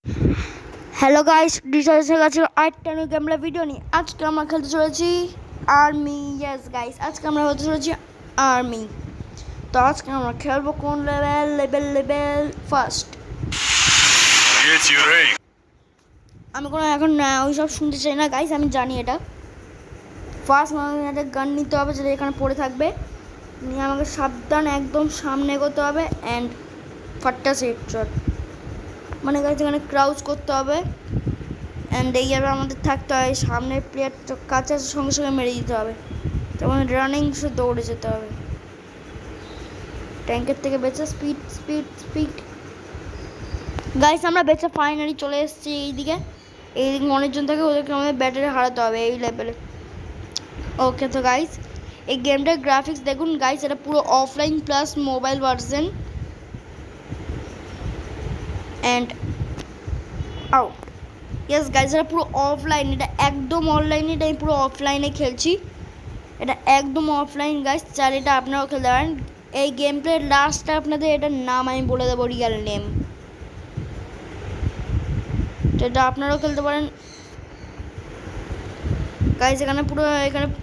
Hello guys, decide হয়ে গেছে আরেকটা নিউ গেমলা ভিডিও নিয়ে। আজকে আমরা খেলতে চলেছি আর্মি। ইয়েস গাইস, আজকে আমরা হতে চলেছি আর্মি। তো আজকে আমরা খেলবো কোন লেভেল ফার্স্ট। আমি কোনো এখন ওই সব শুনতে চাই না গাইস, আমি জানি এটা ফার্স্ট। আমাকে একটা গান নিতে হবে যেটা এখানে পড়ে থাকবে, নিয়ে আমাকে সাবধান একদম সামনে এগোতে হবে অ্যান্ড ফাট্টা সেট শট, মানে গাইস এখানে ক্রাউচ করতে হবে অ্যান্ড এইভাবে আমাদের থাকতে হয়। সামনের প্লেয়ারটা কাছে আসার সঙ্গে সঙ্গে মেরে দিতে হবে, যেমন রানিং সে দৌড়ে যেতে হবে। ট্যাঙ্কের থেকে বেঁচে স্পিড স্পিড স্পিড। গাইস আমরা বেঁচে ফাইনালি চলে এসেছি এইদিকে অনেকজন থাকে, ওদেরকে আমাদের ব্যাটারে হারাতে হবে এই লেভেলে। ওকে তো গাইস এই গেমটার গ্রাফিক্স দেখুন গাইস, এটা পুরো offline plus mobile version and out. Yes guys, এটা পুরো অফলাইন, এটা একদম অনলাইনে, এটা আমি পুরো অফলাইনে খেলছি। এটা একদম অফলাইন গাইস, চার এটা আপনারাও খেলতে পারেন। এই গেম প্লে লাস্টটা আপনাদের এটার নাম আমি বলে দেবো, রিয়াল নেম। এটা আপনারাও খেলতে পারেন গাইস, এখানে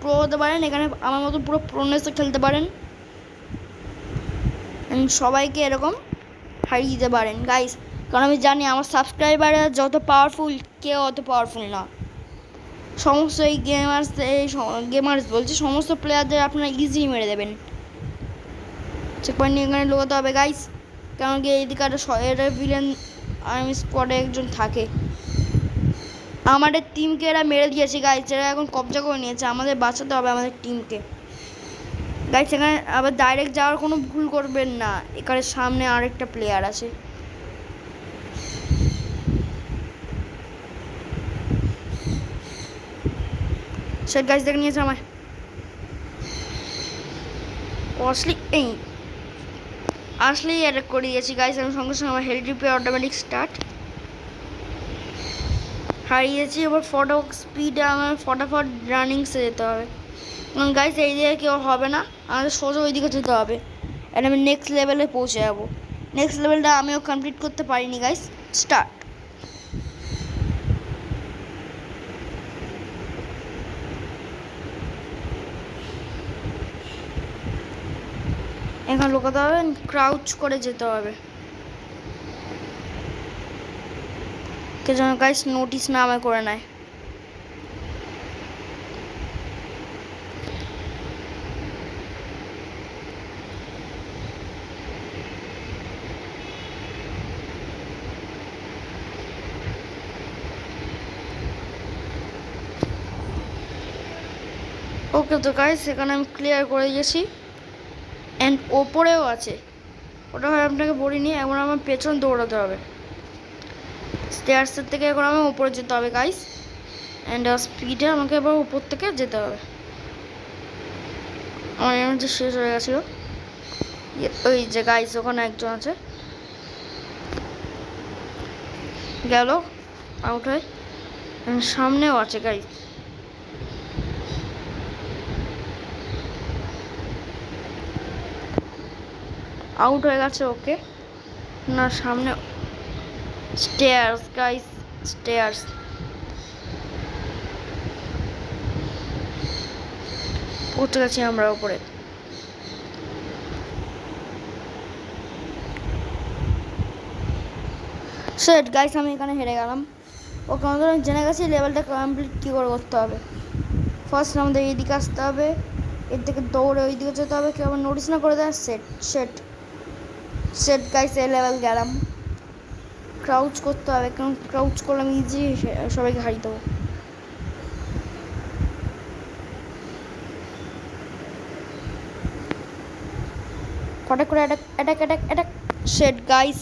প্রো হতে পারেন, এখানে আমার মতো পুরো প্রোনেসে খেলতে পারেন, সবাইকে এরকম হারিয়ে দিতে পারেন গাইস। কারণ আমি জানি আমার সাবস্ক্রাইবাররা যত পাওয়ারফুল, কেউ অত পাওয়ারফুল না। সমস্ত এই গেমার্স বলছি, সমস্ত প্লেয়ারদের আপনারা ইজি মেরে দেবেন। চেক পয়েন্ট নিয়ে এখানে লোকাতে হবে গাইস, কারণ কি এইদিকে একটা ভিলেন আর্মি স্কোয়াডে একজন থাকে। আমাদের টিমকে এরা মেরে দিয়েছে গাইস, এরা এখন কবজা করে নিয়েছে, আমাদের বাঁচাতে হবে আমাদের টিমকে গাইস। এখানে আবার ডাইরেক্ট যাওয়ার কোনো ভুল করবেন না, এখানে সামনে আরেকটা প্লেয়ার আছে। সে গাইস দেখে নিয়েছে আমায় আসলেই অ্যাটাক করে দিয়েছি গাইস। আমি সঙ্গে সঙ্গে আমার হেলথ রিপেয়ার অটোমেটিক স্টার্ট হারিয়েছি। এবার স্পিডে আমার ফটাফট রানিংসে যেতে হবে, কারণ গাইস এই দিকে কেউ হবে না, আমাদের সোজা ওই দিকে যেতে হবে আর আমি নেক্সট লেভেলে পৌঁছে যাবো। নেক্সট লেভেলটা আমিও কমপ্লিট করতে পারিনি গাইস। স্টার্ট। এখানে লুকাতে হবে, ক্রাউচ করে যেতে হবে, কে যেন গাইস নোটিস না আমায় করে নেয়। ওকে তো গাইস এখানে আমি ক্লিয়ার করে দিয়েছি অ্যান্ড ওপরেও আছে, ওটা হয় আপনাকে বলিনি। এখন আমার পেছন দৌড়াতে হবে, স্টেয়ার্সের থেকে এখন আমার উপরে যেতে হবে গাইস অ্যান্ড স্পিডে আমাকে এবার উপর থেকে যেতে হবে। আমার এনার্জি শেষ হয়ে গেছিলো। ওই যে গাইস ওখানে একজন আছে, গেল আউট হয়, সামনেও আছে গাইস। আউট হয়ে গেছে ওকে, না সামনে স্টেয়ার্স গাইস, স্টেয়ার্স। পৌঁছে গেছি আমরা উপরে। সেট গাইস আমি এখানে হেরে গেলাম। ওকে আমাদের জেনে গেছি লেভেলটা কমপ্লিট কী করে করতে হবে। ফার্স্ট আমাদের এইদিকে আসতে হবে, এর থেকে দৌড়ে ওই দিকে যেতে হবে, কেউ আবার নোটিস না করে দেয়। সেট সেট সেট গাইস এই লেভেল গেলাম। ক্রাউচ করতে হবে, কারণ ক্রাউচ করলে আমি ইজি সবাইকে হারিয়ে দেবো। ফটাক করে attack attack attack attack. Set guys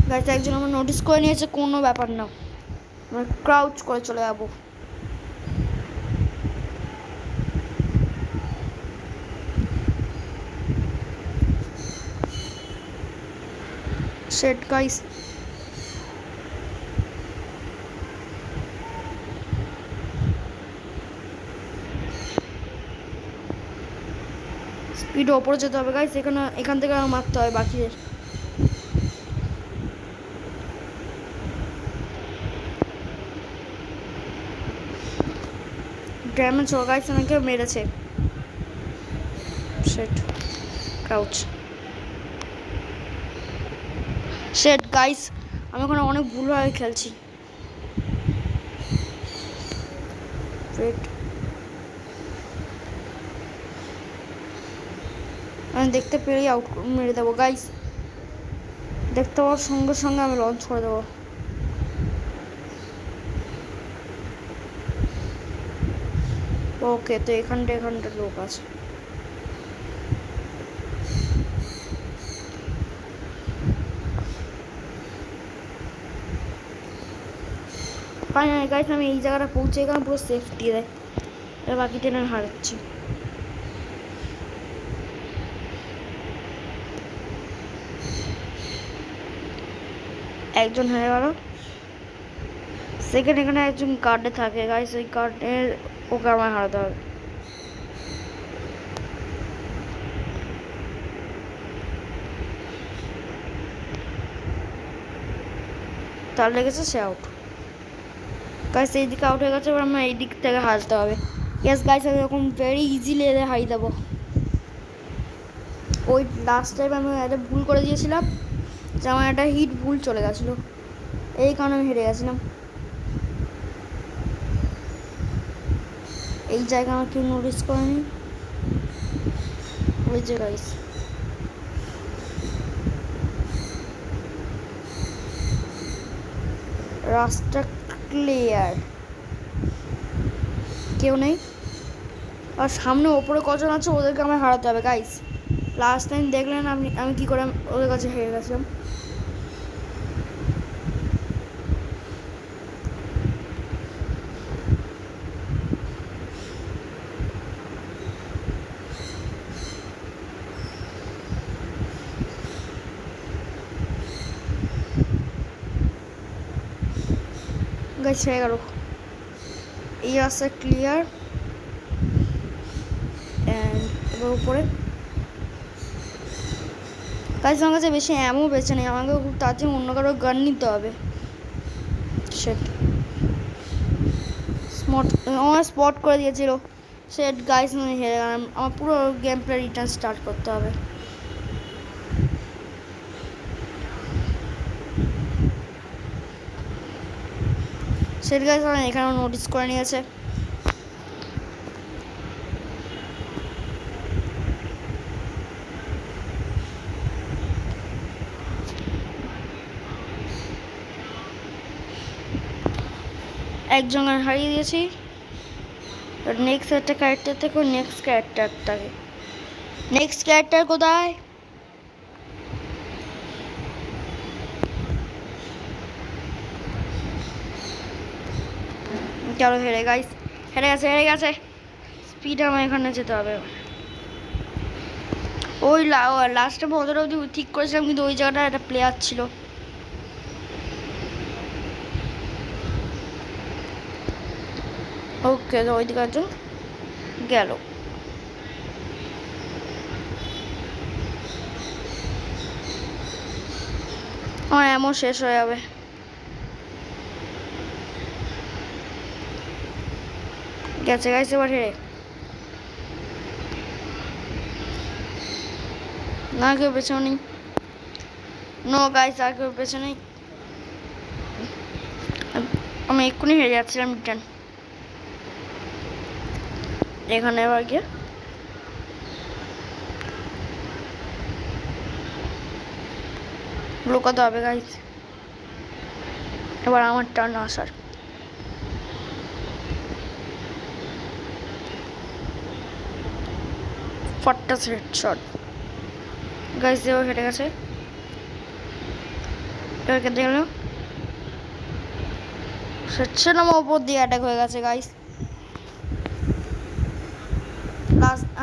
guys একজন আমার নোটিস করে নিয়েছে, কোনো ব্যাপার না, আমরা ক্রাউচ করে চলে যাবো। সেট গাইস স্পিড ওপরে যেতে হবে গাইস, এখান থেকে মারতে হয় বাকিদের। ড্যামেজ হওয়া গাইস, আমাকে মেরেছে। সেট ক্রাউচ সেট গাইস, আমি ওখানে অনেক ভুলভাবে খেলছি। আমি দেখতে পেরেই আউট মেরে দেবো গাইস, দেখতে পাওয়ার সঙ্গে সঙ্গে আমি লঞ্চ করে দেবো। ওকে, তো এখানটা লোক আছে। ফাইনালি গাইস, আমি এই জায়গাটা পৌঁছে গেলাম পুরো সেফটি দেয়, এবার বাকি ট্রেন আমি হারাচ্ছি। একজন হেরে গেল। সেকেন্ড এখানে একজন কার্ডে থাকে গাইস, ওই কার্ডের ওকে আমার হারাতে হবে। তার লেগেছে, সে আউট গাইস। এই দিকে আউট হয়ে গেছে, এবার আমার এই দিক থেকে হারতে হবে। ইয়েস গাইস, আমি এরকম ভেরি ইজিলি এদের হারিয়ে দেবো। ওই লাস্ট টাইম আমি একটা ভুল করে দিয়েছিলাম, যে আমার একটা হিট ভুল চলে গেছিলো, এই কারণে আমি হেরে গেছিলাম। এই জায়গা আমার কেউ নোটিস করেনি, ওই যে গাইস। রাস্তা ক্লিয়ার, কেউ নেই। আর সামনে ওপরে কজন আছে ওদেরকে আমার হারাতে হবে গাইস। লাস্ট টাইম দেখলেন আমি কী করে ওদের কাছে হেরে গেছিলাম। গাইস হয়ে গেল, এই রাস্তা ক্লিয়ার। অ্যান্ড এবার উপরে গাইস, আমার কাছে বেশি অ্যামও বেছে নেই, আমাকে খুব তাড়াতাড়ি অন্য কারো গান নিতে হবে। সেট আমার স্পট করে দিয়েছিল। সেট গাইস, আমি হেরে গেলাম, আমার পুরো গেম প্লে রিটার্ন স্টার্ট করতে হবে। সেট গাইস, আমার এখানেও নোটিস করে নিয়েছে। একজন হারিয়ে দিয়েছি। নেক্সট একটা ক্যারেক্টার থেকে নেক্সট ক্যারেক্টার কোথায়? চলো, হেরে গেছে। স্পিড আমার এখানে যেতে হবে। ওই লাস্টে অতটা অবধি ঠিক করেছিলাম, কিন্তু ওই জায়গাটা একটা প্লেয়ার ছিল। ওকে, তো ওই দিকে একজন গেল। আমার এমন শেষ হয়ে যাবে। গেছে গাইস, এবার হেরে। না, কেউ পেছনে নেই। নো গাইস, আর কেউ পেছনে নেই। আমি এক্ষুনি হেরে যাচ্ছিলাম রিটার্ন। এখানে এবার গিয়ে লুকাতে হবে গাইস। এবার আমার টার্ন আসার। ফটটা হেডশট গাইস, এবার হেঁটে গেছে। এবার কেটে গেল, সেটা আমার ওপর দিয়ে অ্যাটাক হয়ে গেছে গাইস।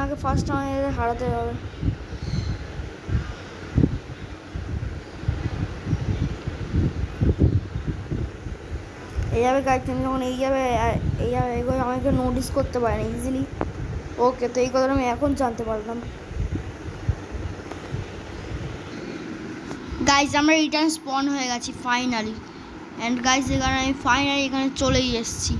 আগে ফার্স্ট আমাদের হারাতে হবে। এইভাবে গাইড তুমি যখন এইভাবে এগোয় আমাকে নোটিস করতে পারে না ইজিলি। ওকে, তো এই কথাটা আমি এখন জানতে পারলাম। গাইজ আমরা রিটার্ন স্পন হয়ে গেছি ফাইনালি। অ্যান্ড গাইজ এখানে আমি ফাইনালি এখানে চলেই এসেছি।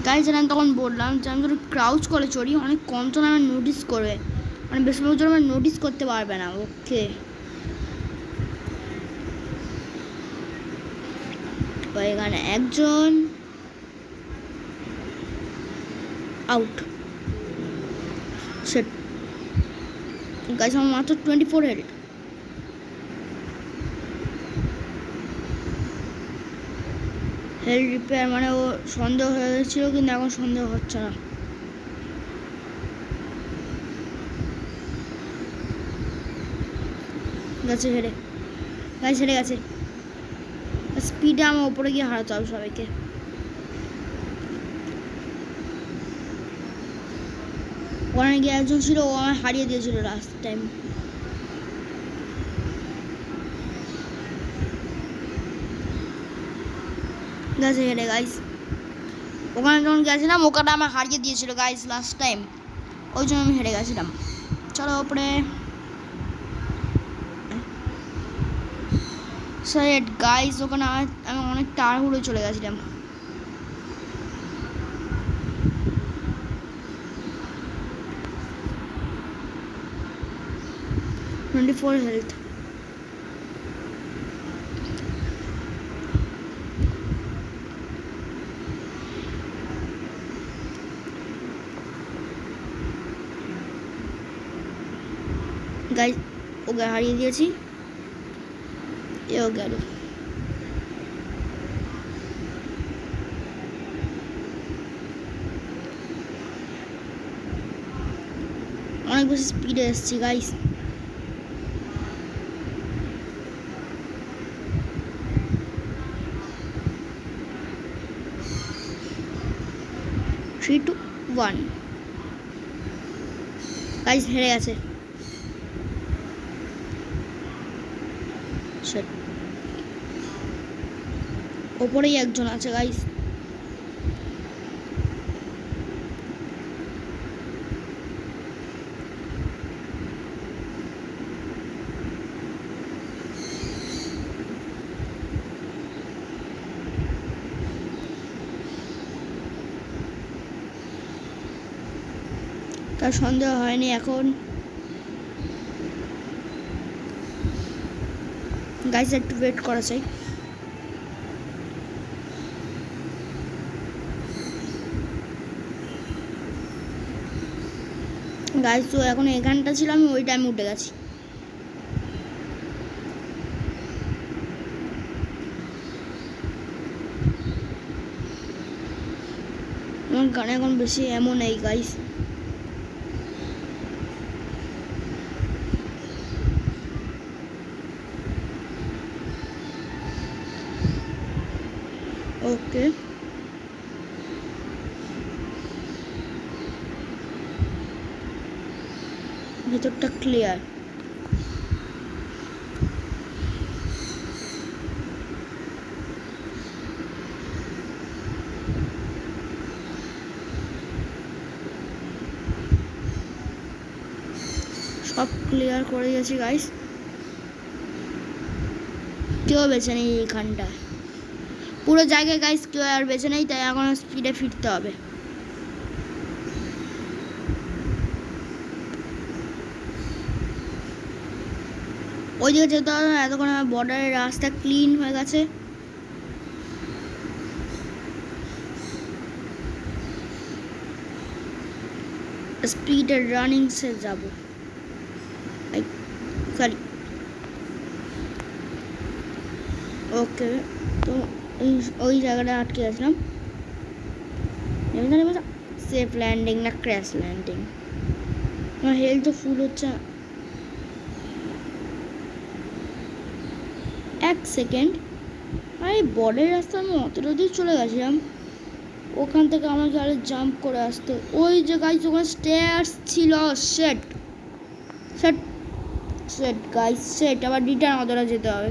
গাইজ আমি তখন বললাম যে আমি যদি ক্রাউচ করে চড়ি অনেক কম জন আমার নোটিস করবে, মানে বেশি লোকজন আমার নোটিস করতে পারবে না। ওকে এখানে একজন আউট। সেট গাইজ আমার মাত্র 24 হেড। হেলথ রিপেয়ার মানে ও সন্দেহ হয়ে গেছিল, কিন্তু এখন সন্দেহ হচ্ছে না। গেছে হেরে, গাইজ হেরে গেছে। স্পিডে আমার ওপরে গিয়ে হারাতে হবে সবাইকে। ওখানে গিয়ে একজন ছিল, ও আমায় হারিয়ে দিয়েছিল লাস্ট টাইম। গেছে হেরে গাইজ। ওখানে যখন গেছিলাম ওখানে আমার হারিয়ে দিয়েছিল গাইজ লাস্ট টাইম, ওই জন্য আমি হেরে গেছিলাম। চলো ওপরে সেট গাইজ। ওখানে আমি অনেক তাড়াহুড়ো চলে গেছিলাম। Twenty 4 health. গাইজ ওকে হারিয়ে দিয়েছি, এও গেল। অনেক বেশি স্পিডে এসেছি guys. Three two one guys হেরে গেছে। ওপরেই একজন আছে গাইজ। তার সন্দেহ হয়নি এখন। গাইজ একটু ওয়েট করা চাই। গাইজ তো এখন এখানটা ছিল, আমি ওই টাইমে উঠে গেছি। আমার গানে এখন বেশি এমন নেই গাইজ। ওকে ভেতরটা ক্লিয়ার। সব ক্লিয়ার করে দিয়েছি গাইস। কেউ বেছে নেই এইখানটায়, পুরো জায়গায় গাইস কেউ আর বেছে নেই, তাই এখন স্পিডে ফিরতে হবে। ওই দিকে যেতে হবে না, এতক্ষণ আমার বর্ডারের রাস্তা ক্লিন হয়ে গেছে। স্পিডে রানিংসে যাব, সরি। ওকে তো ওই জায়গাটা আটকে গেছিলাম। সেফ ল্যান্ডিং না ক্র্যাশ ল্যান্ডিং? আমার হেলথ তো ফুল হচ্ছে। এক সেকেন্ড, আরে বর্ডারের রাস্তা আমি অতটা দূর চলে গেছিলাম, ওখান থেকে আমাকে আরে জাম্প করে আসতে। ওই যে গাইস ওখানে স্টেয়ার্স ছিল। Set set set guys set, আবার রিটার্ন অতটা যেতে হবে।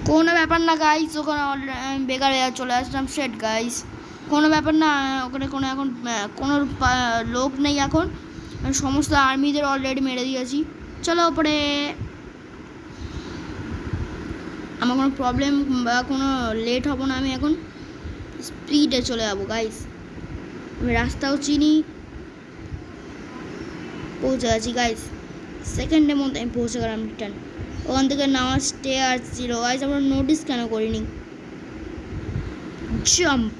কোনো ব্যাপার না গাইস, ওখানে বেকার চলে আসলাম। সেট গাইস কোনো ব্যাপার না, ওখানে কোনো এখন কোনো লোক নেই এখন, সমস্ত আর্মিদের অলরেডি মেরে দিয়েছি। চলো ওপরে। আমার কোনো প্রবলেম বা কোনো লেট হবো না, আমি এখন স্পিডে চলে যাবো গাইস। আমি রাস্তাও চিনি, পৌঁছে গেছি গাইস। সেকেন্ডের মধ্যে আমি পৌঁছে গেলাম রিটার্ন। ওখান থেকে নামার স্টেয়ার ছিল গাইস, আমরা নোটিস কেন করিনি। জাম্প,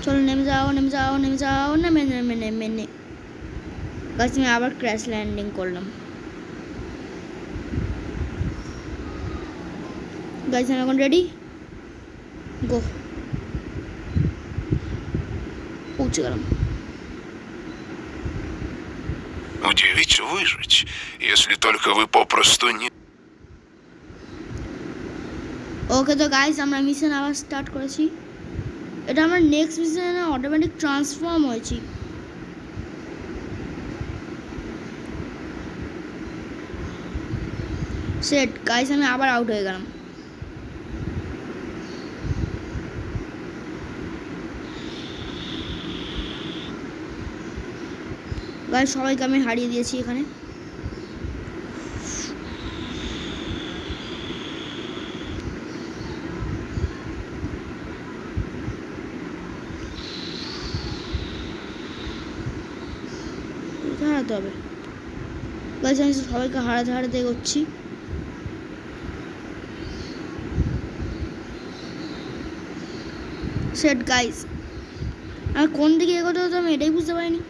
চলো নেমে যাও নেমে যাও নেমে যাও, নেমে নেমে নেমে নে গাইস। আমি আবার ক্র্যাশ ল্যান্ডিং করলাম গাইস। আমি এখন রেডি, গো। পৌঁছে গেলাম। Удивить выжить, если только вы попросту не... ওকে তো গাইস, আমরা মিশন আবার স্টার্ট করেছি। এটা আমরা নেক্সট মিশনে অটোমেটিক ট্রান্সফর্ম হয়েছি। সেট গাইস, আমি আবার আউট হয়ে গেলাম। গাইস সবাইকে আমি হারিয়ে দিয়েছি এখানে। হারাতে হবে গাইস, আমি সবাইকে হারাতে হারাতে এগোচ্ছি। সেট গাইস, আর কোন দিকে এগোতে হতো আমি এটাই বুঝতে পারিনি।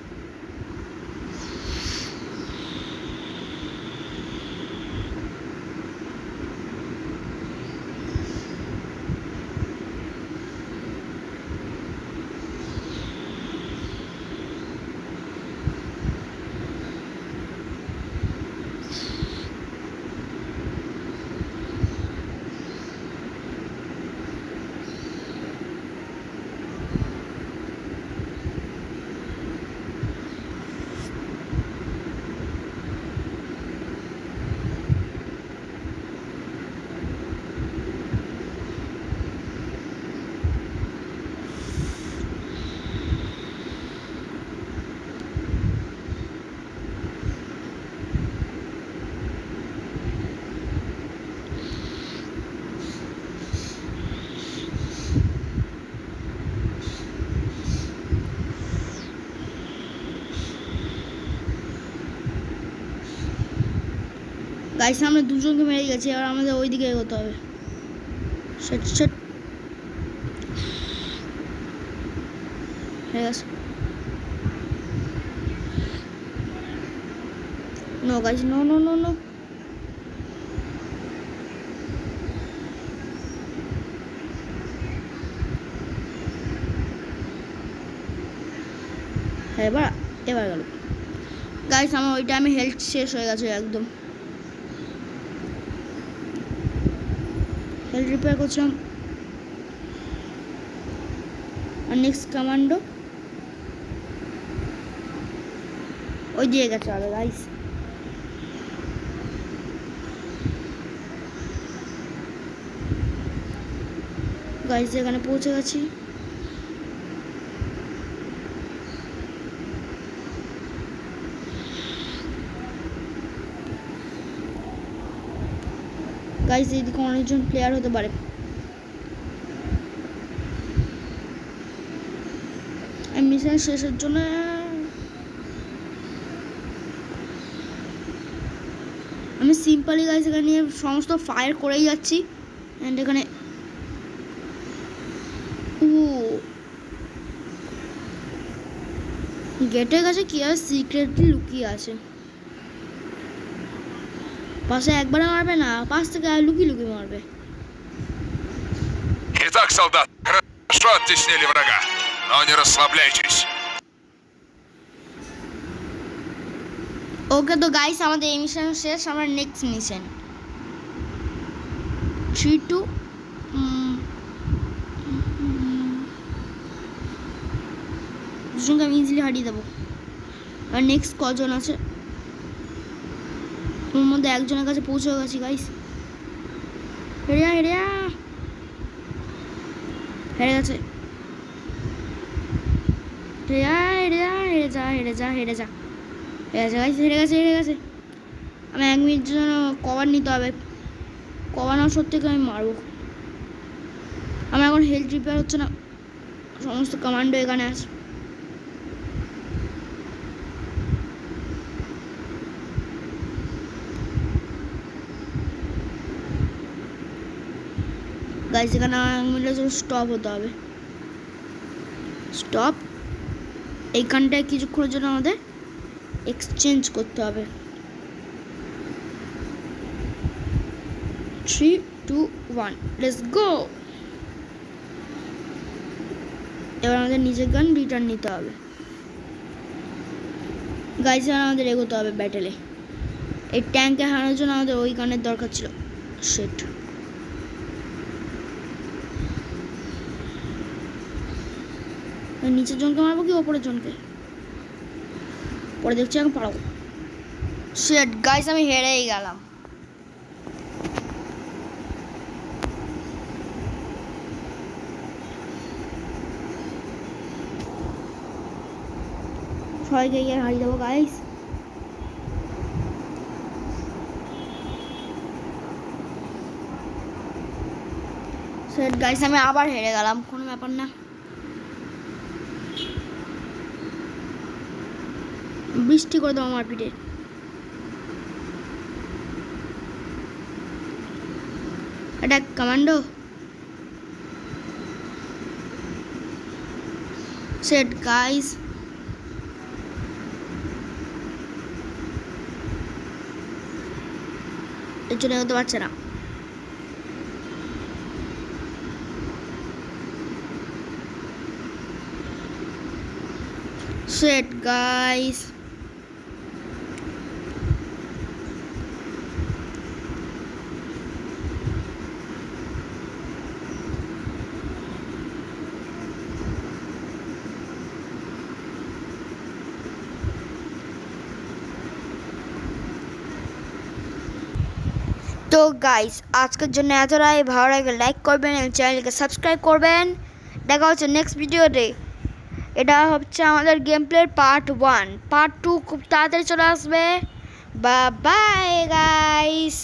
গাইস আমরা দুজনকে মেরে গেছি, এবার আমাদের ওই দিকে এগোতে হবে। সেট সেট হয়ে গেছে। No guys, no no no no. এবার এবার গেল গাইস। আমার ওই টাইমে হেলথ শেষ হয়ে গেছে একদম। হেলথ রিপেয়ার করছিলাম। আর নেক্সট কমান্ডো ওই দিয়ে গেছে আগে গাইস। গাইস এখানে পৌঁছে গেছি। গাইস এইদিকে অনেকজন প্লেয়ার হতে পারে। মিশন শেষের জন্য আমি সিম্পলি গাইস এখানে নিয়ে সমস্ত ফায়ার করেই যাচ্ছি। অ্যান্ড এখানে গেটের কাছে কি আর সিক্রেটলি লুকিয়ে আছে। পাশে একবারে মারবে না, পাশ থেকে লুকিয়ে লুকিয়ে মারবে। Итак, солдат, хорошо оттеснили врага, но не расслабляйтесь. ওকে তো গাইস, আমাদের এই মিশন শেষ। আমরা নেক্সট মিশন 3-2 দুজনকে আমি ইজিলি হারিয়ে দেবো। আর নেক্সট কজন আছে ওর মধ্যে একজনের কাছে পৌঁছে গেছি গাইস। হেরে যা হেরে যা, হেরে গেছে। হেরে যা হেরে যা হেরে যা হেরে যা হেরে যা হেরে গেছে। আমি 1 মিনিটের জন্য কভার নিতে হবে, কভার না সত্যিকে আমি মারবো। আমার এখন হেলথ রিপেয়ার হচ্ছে না, সমস্ত কমান্ডো এখানে আছে। গাইস এখানে 1 মিনিটের জন্য স্টপ হতে হবে। স্টপ। এইখানটায় কিছুক্ষণের জন্য আমাদের এক্সচেঞ্জ করতে হবে। 3 2 1 লেটস গো। এবার আমাদের নিজের গান রিটার্ন নিতে হবে। গাইস এবার আমাদের এগোতে হবে ব্যাটেলে। এই ট্যাঙ্কে হারানোর জন্য আমাদের ওই গানের দরকার ছিল। শিট। নিচের জনকে মারবো কি ওপরের জনকে? পরে দেখছি এখন পারবো। শিট গাইস আমি হেরেই গেলাম। সবাইকে গিয়ে হারিয়ে দেবো গাইস। শিট গাইস আমি আবার হেরে গেলাম, কোনো ব্যাপার না। বৃষ্টি করে দেবো আমার পিঠে। এটা কমান্ডো। শিট গাইস চলে যেতে পারছে না। শিট গাইস তো গাইস আজকের জন্য এতটাই। ভালো লাগলে লাইক করবেন এবং চ্যানেলকে সাবস্ক্রাইব করবেন। দেখা হচ্ছে নেক্সট ভিডিওতে। এটা হচ্ছে আমাদের গেম প্লের পার্ট 1। পার্ট 2 খুব তাড়াতাড়ি চলে আসবে। Bye guys.